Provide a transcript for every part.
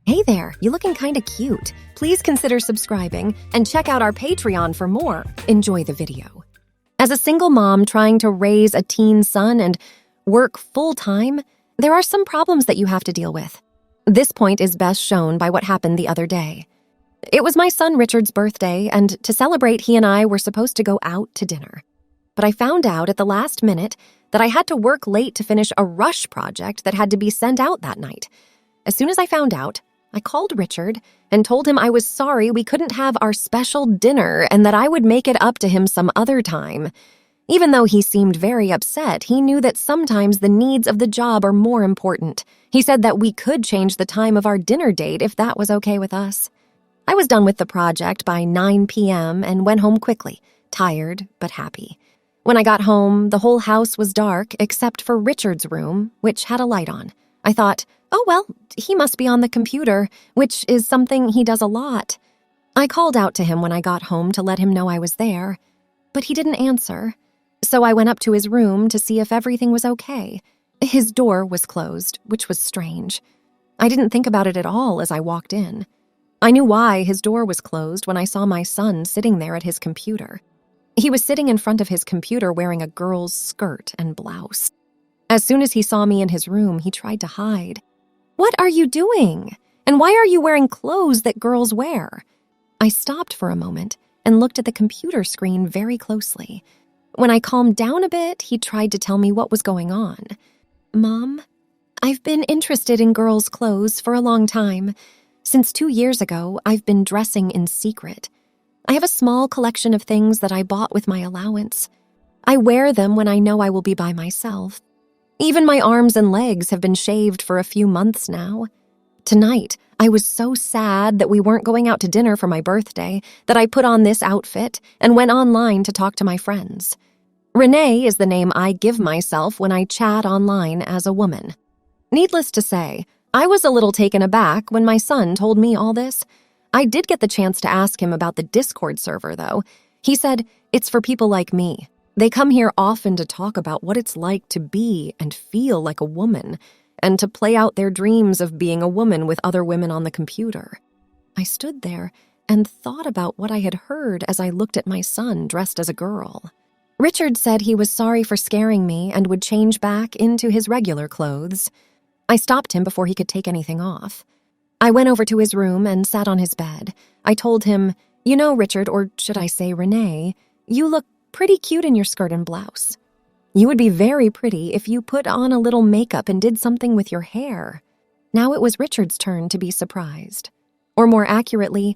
Hey there, you looking kinda cute. Please consider subscribing and check out our Patreon for more. Enjoy the video. As a single mom trying to raise a teen son and work full-time, there are some problems that you have to deal with. This point is best shown by what happened the other day. It was my son Richard's birthday, and to celebrate, he and I were supposed to go out to dinner. But I found out at the last minute that I had to work late to finish a rush project that had to be sent out that night. As soon as I found out, I called Richard and told him I was sorry we couldn't have our special dinner and that I would make it up to him some other time. Even though he seemed very upset, he knew that sometimes the needs of the job are more important. He said that we could change the time of our dinner date if that was okay with us. I was done with the project by 9 p.m. and went home quickly, tired but happy. When I got home, the whole house was dark except for Richard's room, which had a light on. I thought, oh well, he must be on the computer, which is something he does a lot. I called out to him when I got home to let him know I was there, but he didn't answer. So I went up to his room to see if everything was okay. His door was closed, which was strange. I didn't think about it at all as I walked in. I knew why his door was closed when I saw my son sitting there at his computer. He was sitting in front of his computer wearing a girl's skirt and blouse. As soon as he saw me in his room, he tried to hide. What are you doing? And why are you wearing clothes that girls wear? I stopped for a moment and looked at the computer screen very closely. When I calmed down a bit, he tried to tell me what was going on. Mom, I've been interested in girls' clothes for a long time. Since 2 years ago, I've been dressing in secret. I have a small collection of things that I bought with my allowance. I wear them when I know I will be by myself. Even my arms and legs have been shaved for a few months now. Tonight, I was so sad that we weren't going out to dinner for my birthday that I put on this outfit and went online to talk to my friends. Renee is the name I give myself when I chat online as a woman. Needless to say, I was a little taken aback when my son told me all this. I did get the chance to ask him about the Discord server, though. He said, it's for people like me. They come here often to talk about what it's like to be and feel like a woman, and to play out their dreams of being a woman with other women on the computer. I stood there and thought about what I had heard as I looked at my son dressed as a girl. Richard said he was sorry for scaring me and would change back into his regular clothes. I stopped him before he could take anything off. I went over to his room and sat on his bed. I told him, you know, Richard, or should I say Renee, you look pretty cute in your skirt and blouse. You would be very pretty if you put on a little makeup and did something with your hair. Now it was Richard's turn to be surprised. Or more accurately,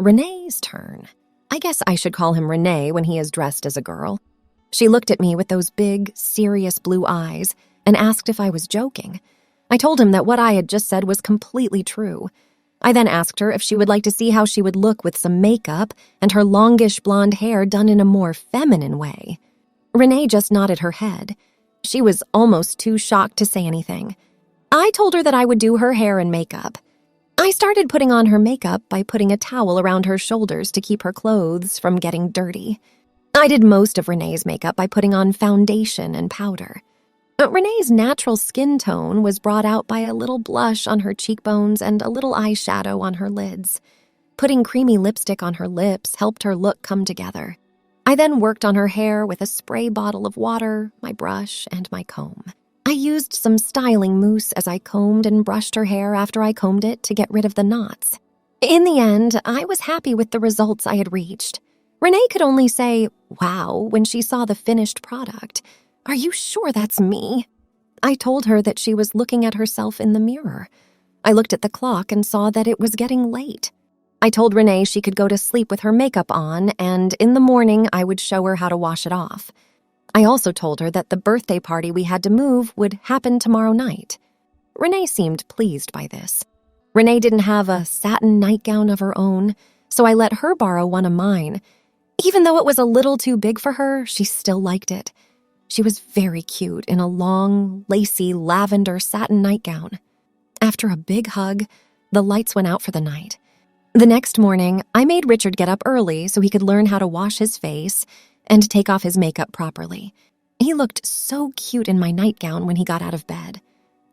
Renee's turn. I guess I should call him Renee when he is dressed as a girl. She looked at me with those big, serious blue eyes and asked if I was joking. I told him that what I had just said was completely true. I then asked her if she would like to see how she would look with some makeup and her longish blonde hair done in a more feminine way. Renee just nodded her head. She was almost too shocked to say anything. I told her that I would do her hair and makeup. I started putting on her makeup by putting a towel around her shoulders to keep her clothes from getting dirty. I did most of Renee's makeup by putting on foundation and powder. Renee's natural skin tone was brought out by a little blush on her cheekbones and a little eyeshadow on her lids. Putting creamy lipstick on her lips helped her look come together. I then worked on her hair with a spray bottle of water, my brush, and my comb. I used some styling mousse as I combed and brushed her hair after I combed it to get rid of the knots. In the end, I was happy with the results I had reached. Renee could only say, wow, when she saw the finished product. Are you sure that's me? I told her that she was looking at herself in the mirror. I looked at the clock and saw that it was getting late. I told Renee she could go to sleep with her makeup on, and in the morning I would show her how to wash it off. I also told her that the birthday party we had to move would happen tomorrow night. Renee seemed pleased by this. Renee didn't have a satin nightgown of her own, so I let her borrow one of mine. Even though it was a little too big for her, she still liked it. She was very cute in a long, lacy lavender satin nightgown. After a big hug, the lights went out for the night. The next morning, I made Richard get up early so he could learn how to wash his face and take off his makeup properly. He looked so cute in my nightgown when he got out of bed.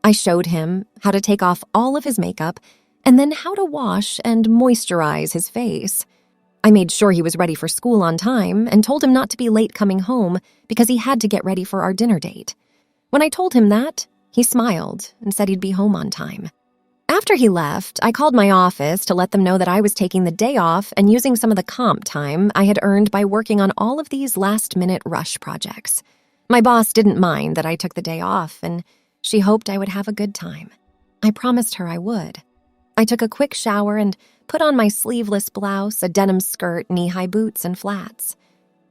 I showed him how to take off all of his makeup and then how to wash and moisturize his face. I made sure he was ready for school on time and told him not to be late coming home because he had to get ready for our dinner date. When I told him that, he smiled and said he'd be home on time. After he left, I called my office to let them know that I was taking the day off and using some of the comp time I had earned by working on all of these last-minute rush projects. My boss didn't mind that I took the day off, and she hoped I would have a good time. I promised her I would. I took a quick shower and put on my sleeveless blouse, a denim skirt, knee-high boots, and flats.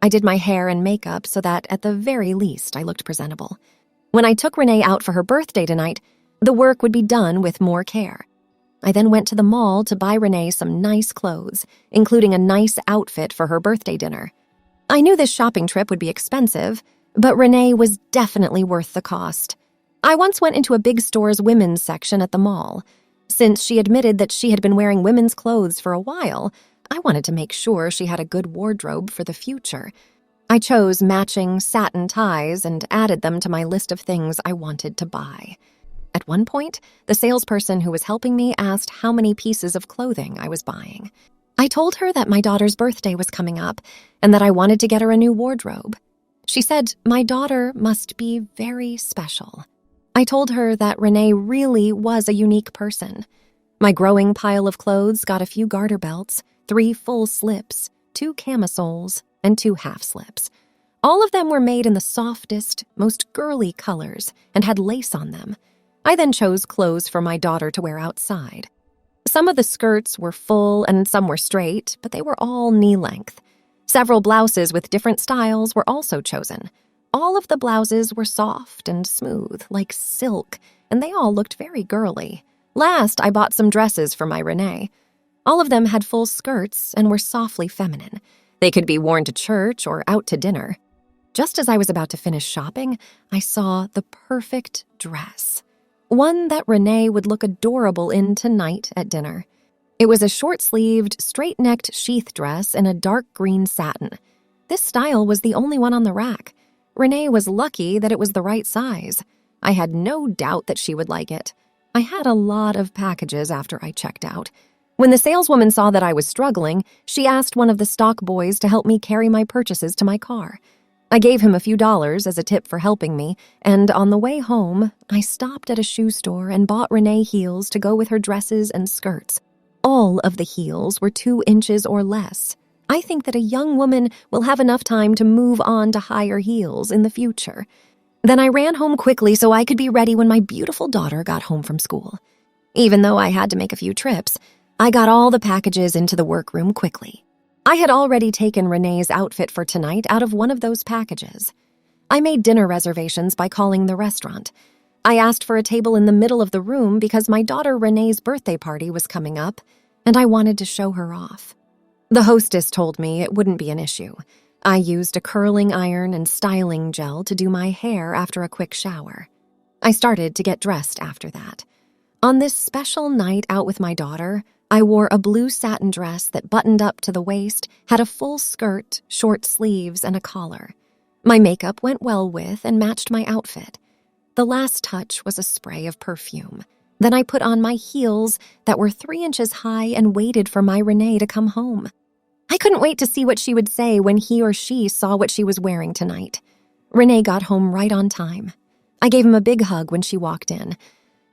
I did my hair and makeup so that, at the very least, I looked presentable. When I took Renee out for her birthday tonight, the work would be done with more care. I then went to the mall to buy Renee some nice clothes, including a nice outfit for her birthday dinner. I knew this shopping trip would be expensive, but Renee was definitely worth the cost. I once went into a big store's women's section at the mall. Since she admitted that she had been wearing women's clothes for a while, I wanted to make sure she had a good wardrobe for the future. I chose matching satin ties and added them to my list of things I wanted to buy. At one point, the salesperson who was helping me asked how many pieces of clothing I was buying. I told her that my daughter's birthday was coming up and that I wanted to get her a new wardrobe. She said my daughter must be very special. I told her that Renee really was a unique person. My growing pile of clothes got a few garter belts, 3 full slips, 2 camisoles, and 2 half slips. All of them were made in the softest, most girly colors and had lace on them. I then chose clothes for my daughter to wear outside. Some of the skirts were full and some were straight, but they were all knee-length. Several blouses with different styles were also chosen. All of the blouses were soft and smooth, like silk, and they all looked very girly. Last, I bought some dresses for my Renee. All of them had full skirts and were softly feminine. They could be worn to church or out to dinner. Just as I was about to finish shopping, I saw the perfect dress. One that Renee would look adorable in tonight at dinner. It was a short-sleeved, straight-necked sheath dress in a dark green satin. This style was the only one on the rack. Renee was lucky that it was the right size. I had no doubt that she would like it. I had a lot of packages after I checked out. When the saleswoman saw that I was struggling, she asked one of the stock boys to help me carry my purchases to my car. I gave him a few dollars as a tip for helping me, and on the way home, I stopped at a shoe store and bought Renee heels to go with her dresses and skirts. All of the heels were 2 inches or less. I think that a young woman will have enough time to move on to higher heels in the future. Then I ran home quickly so I could be ready when my beautiful daughter got home from school. Even though I had to make a few trips, I got all the packages into the workroom quickly. I had already taken Renee's outfit for tonight out of one of those packages. I made dinner reservations by calling the restaurant. I asked for a table in the middle of the room because my daughter Renee's birthday party was coming up, and I wanted to show her off. The hostess told me it wouldn't be an issue. I used a curling iron and styling gel to do my hair after a quick shower. I started to get dressed after that. On this special night out with my daughter, I wore a blue satin dress that buttoned up to the waist, had a full skirt, short sleeves, and a collar. My makeup went well with and matched my outfit. The last touch was a spray of perfume. Then I put on my heels that were 3 inches high and waited for my Renee to come home. I couldn't wait to see what she would say when he or she saw what she was wearing tonight. Renee got home right on time. I gave him a big hug when she walked in.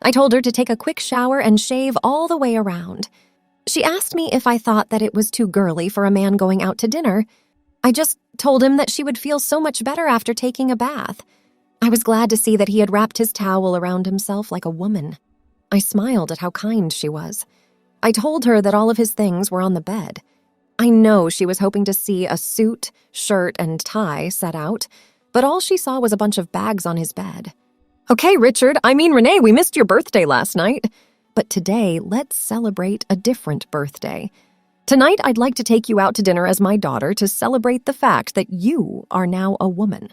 I told her to take a quick shower and shave all the way around. She asked me if I thought that it was too girly for a man going out to dinner. I just told him that she would feel so much better after taking a bath. I was glad to see that he had wrapped his towel around himself like a woman. I smiled at how kind she was. I told her that all of his things were on the bed. I know she was hoping to see a suit, shirt, and tie set out, but all she saw was a bunch of bags on his bed. Okay, Renee, we missed your birthday last night. But today, let's celebrate a different birthday. Tonight, I'd like to take you out to dinner as my daughter to celebrate the fact that you are now a woman.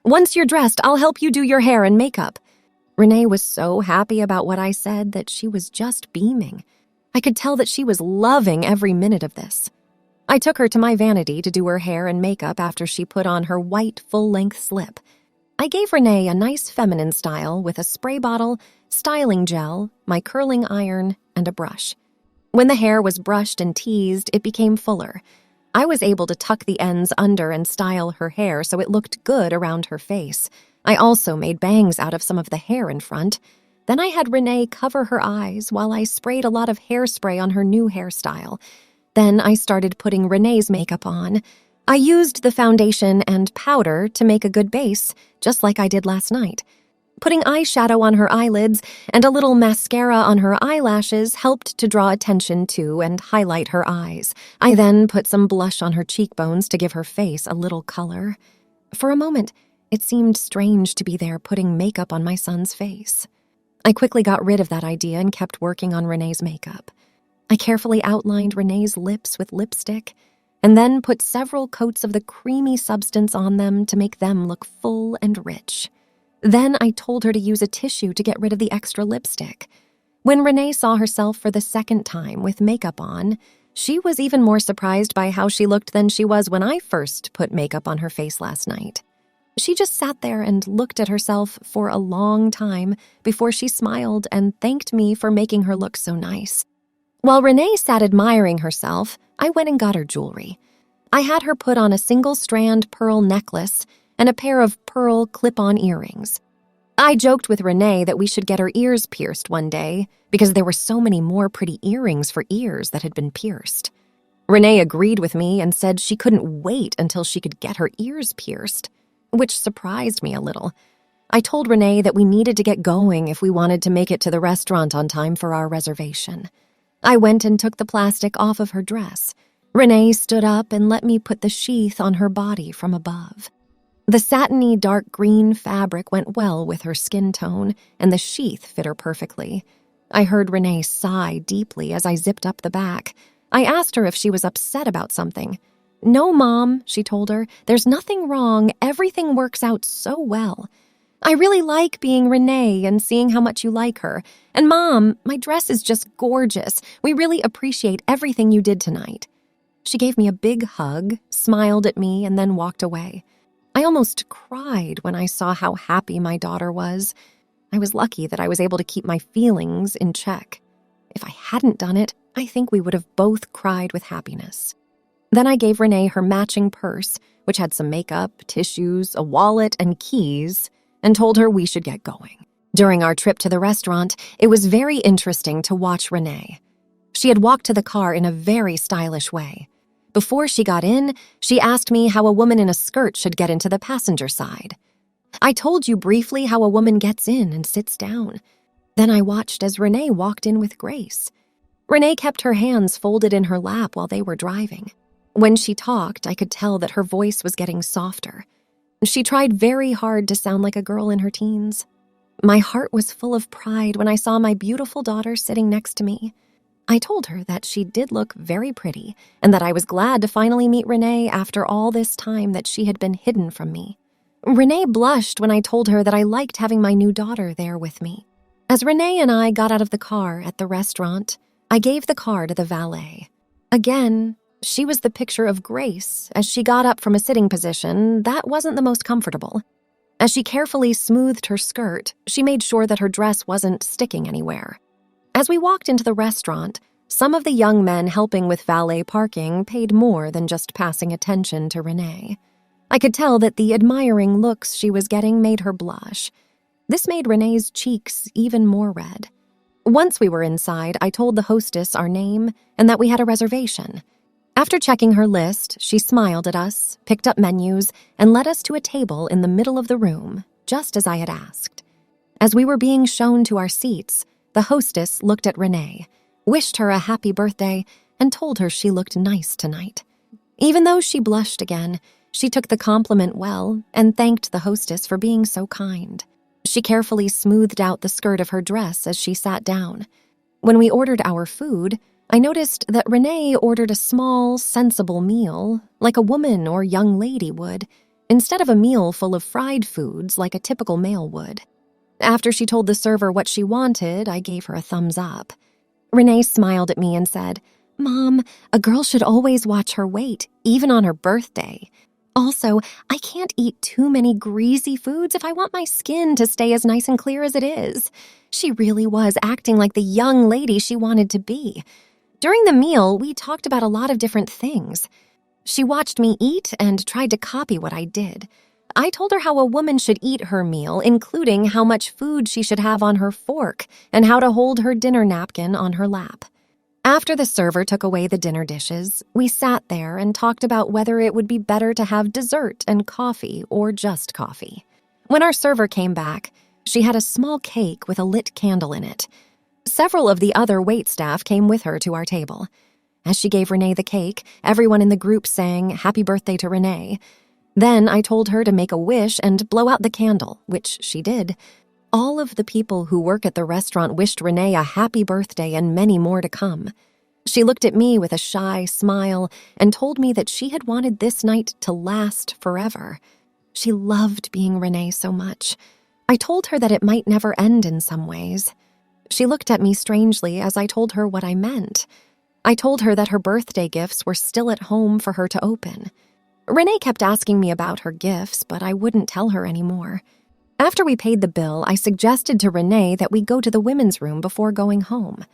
Once you're dressed, I'll help you do your hair and makeup. Renee was so happy about what I said that she was just beaming. I could tell that she was loving every minute of this. I took her to my vanity to do her hair and makeup after she put on her white full-length slip. I gave Renee a nice feminine style with a spray bottle, styling gel, my curling iron, and a brush. When the hair was brushed and teased, it became fuller. I was able to tuck the ends under and style her hair so it looked good around her face. I also made bangs out of some of the hair in front. Then I had Renee cover her eyes while I sprayed a lot of hairspray on her new hairstyle. Then I started putting Renee's makeup on. I used the foundation and powder to make a good base, just like I did last night. Putting eyeshadow on her eyelids and a little mascara on her eyelashes helped to draw attention to and highlight her eyes. I then put some blush on her cheekbones to give her face a little color. For a moment, it seemed strange to be there putting makeup on my son's face. I quickly got rid of that idea and kept working on Renee's makeup. I carefully outlined Renee's lips with lipstick and then put several coats of the creamy substance on them to make them look full and rich. Then I told her to use a tissue to get rid of the extra lipstick. When Renee saw herself for the second time with makeup on, she was even more surprised by how she looked than she was when I first put makeup on her face last night. She just sat there and looked at herself for a long time before she smiled and thanked me for making her look so nice. While Renee sat admiring herself, I went and got her jewelry. I had her put on a single-strand pearl necklace and a pair of pearl clip-on earrings. I joked with Renee that we should get her ears pierced one day because there were so many more pretty earrings for ears that had been pierced. Renee agreed with me and said she couldn't wait until she could get her ears pierced, which surprised me a little. I told Renee that we needed to get going if we wanted to make it to the restaurant on time for our reservation. I went and took the plastic off of her dress. Renee stood up and let me put the sheath on her body from above. The satiny dark green fabric went well with her skin tone, and the sheath fit her perfectly. I heard Renee sigh deeply as I zipped up the back. I asked her if she was upset about something. "No, Mom," she told her. "There's nothing wrong. Everything works out so well. I really like being Renee and seeing how much you like her. And Mom, my dress is just gorgeous. We really appreciate everything you did tonight." She gave me a big hug, smiled at me, and then walked away. I almost cried when I saw how happy my daughter was. I was lucky that I was able to keep my feelings in check. If I hadn't done it, I think we would have both cried with happiness. Then I gave Renee her matching purse, which had some makeup, tissues, a wallet, and keys, and told her we should get going. During our trip to the restaurant, it was very interesting to watch Renee. She had walked to the car in a very stylish way. Before she got in, she asked me how a woman in a skirt should get into the passenger side. I told you briefly how a woman gets in and sits down. Then I watched as Renee walked in with grace. Renee kept her hands folded in her lap while they were driving. When she talked, I could tell that her voice was getting softer. She tried very hard to sound like a girl in her teens. My heart was full of pride when I saw my beautiful daughter sitting next to me. I told her that she did look very pretty and that I was glad to finally meet Renee after all this time that she had been hidden from me. Renee blushed when I told her that I liked having my new daughter there with me. As Renee and I got out of the car at the restaurant, I gave the car to the valet. Again, she was the picture of grace. As she got up from a sitting position, that wasn't the most comfortable. As she carefully smoothed her skirt, she made sure that her dress wasn't sticking anywhere. As we walked into the restaurant, some of the young men helping with valet parking paid more than just passing attention to Renee. I could tell that the admiring looks she was getting made her blush. This made Renee's cheeks even more red. Once we were inside, I told the hostess our name and that we had a reservation. After checking her list, she smiled at us, picked up menus, and led us to a table in the middle of the room, just as I had asked. As we were being shown to our seats, the hostess looked at Renee, wished her a happy birthday, and told her she looked nice tonight. Even though she blushed again, she took the compliment well and thanked the hostess for being so kind. She carefully smoothed out the skirt of her dress as she sat down. When we ordered our food, I noticed that Renee ordered a small, sensible meal, like a woman or young lady would, instead of a meal full of fried foods like a typical male would. After she told the server what she wanted, I gave her a thumbs up. Renee smiled at me and said, "Mom, a girl should always watch her weight, even on her birthday. Also, I can't eat too many greasy foods if I want my skin to stay as nice and clear as it is." She really was acting like the young lady she wanted to be. During the meal, we talked about a lot of different things. She watched me eat and tried to copy what I did. I told her how a woman should eat her meal, including how much food she should have on her fork and how to hold her dinner napkin on her lap. After the server took away the dinner dishes, we sat there and talked about whether it would be better to have dessert and coffee or just coffee. When our server came back, she had a small cake with a lit candle in it. Several of the other waitstaff came with her to our table. As she gave Renee the cake, everyone in the group sang "Happy Birthday to Renee." Then I told her to make a wish and blow out the candle, which she did. All of the people who work at the restaurant wished Renee a happy birthday and many more to come. She looked at me with a shy smile and told me that she had wanted this night to last forever. She loved being Renee so much. I told her that it might never end in some ways. She looked at me strangely as I told her what I meant. I told her that her birthday gifts were still at home for her to open. Renee kept asking me about her gifts, but I wouldn't tell her anymore. After we paid the bill, I suggested to Renee that we go to the women's room before going home.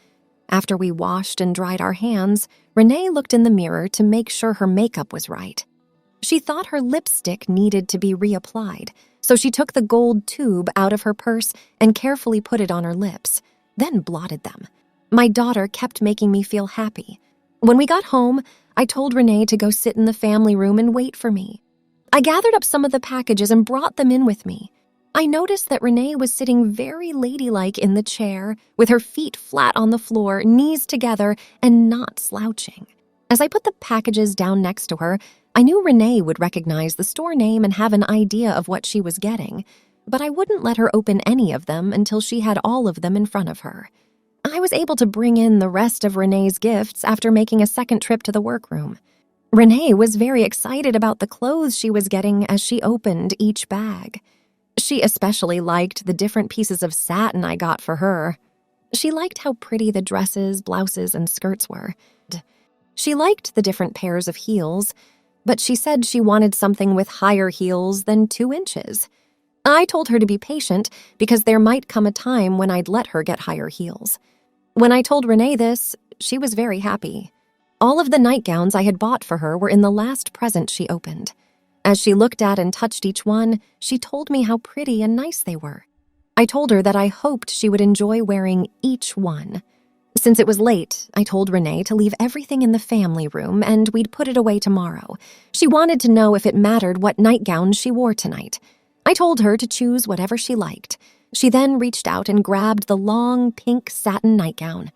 After we washed and dried our hands, Renee looked in the mirror to make sure her makeup was right. She thought her lipstick needed to be reapplied, so she took the gold tube out of her purse and carefully put it on her lips, then blotted them. My daughter kept making me feel happy. When we got home, I told Renee to go sit in the family room and wait for me. I gathered up some of the packages and brought them in with me. I noticed that Renee was sitting very ladylike in the chair, with her feet flat on the floor, knees together, and not slouching. As I put the packages down next to her, I knew Renee would recognize the store name and have an idea of what she was getting, but I wouldn't let her open any of them until she had all of them in front of her. I was able to bring in the rest of Renee's gifts after making a second trip to the workroom. Renee was very excited about the clothes she was getting as she opened each bag. She especially liked the different pieces of satin I got for her. She liked how pretty the dresses, blouses, and skirts were. She liked the different pairs of heels, but she said she wanted something with higher heels than 2 inches. I told her to be patient because there might come a time when I'd let her get higher heels. When I told Renee this, she was very happy. All of the nightgowns I had bought for her were in the last present she opened. As she looked at and touched each one, she told me how pretty and nice they were. I told her that I hoped she would enjoy wearing each one. Since it was late, I told Renee to leave everything in the family room and we'd put it away tomorrow. She wanted to know if it mattered what nightgown she wore tonight. I told her to choose whatever she liked. She then reached out and grabbed the long pink satin nightgown.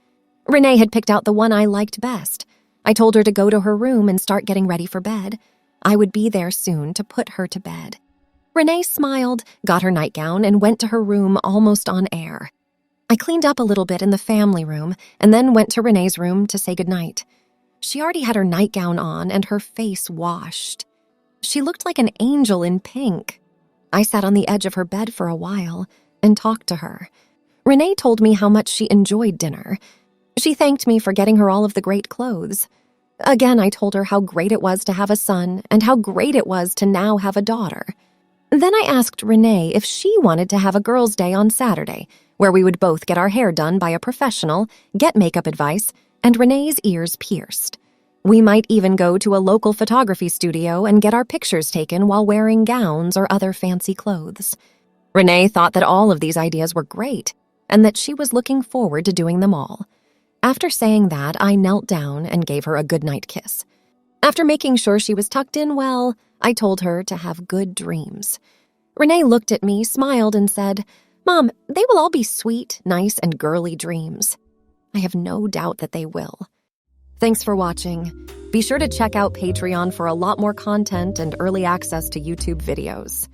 Renee had picked out the one I liked best. I told her to go to her room and start getting ready for bed. I would be there soon to put her to bed. Renee smiled, got her nightgown, and went to her room almost on air. I cleaned up a little bit in the family room and then went to Renee's room to say goodnight. She already had her nightgown on and her face washed. She looked like an angel in pink. I sat on the edge of her bed for a while and talked to her. Renee told me how much she enjoyed dinner. She thanked me for getting her all of the great clothes. Again, I told her how great it was to have a son and how great it was to now have a daughter. Then I asked Renee if she wanted to have a girls' day on Saturday, where we would both get our hair done by a professional, get makeup advice, and Renee's ears pierced. We might even go to a local photography studio and get our pictures taken while wearing gowns or other fancy clothes. Renee thought that all of these ideas were great and that she was looking forward to doing them all. After saying that, I knelt down and gave her a goodnight kiss. After making sure she was tucked in well, I told her to have good dreams. Renee looked at me, smiled, and said, "Mom, they will all be sweet, nice, and girly dreams." I have no doubt that they will. Thanks for watching. Be sure to check out Patreon for a lot more content and early access to YouTube videos.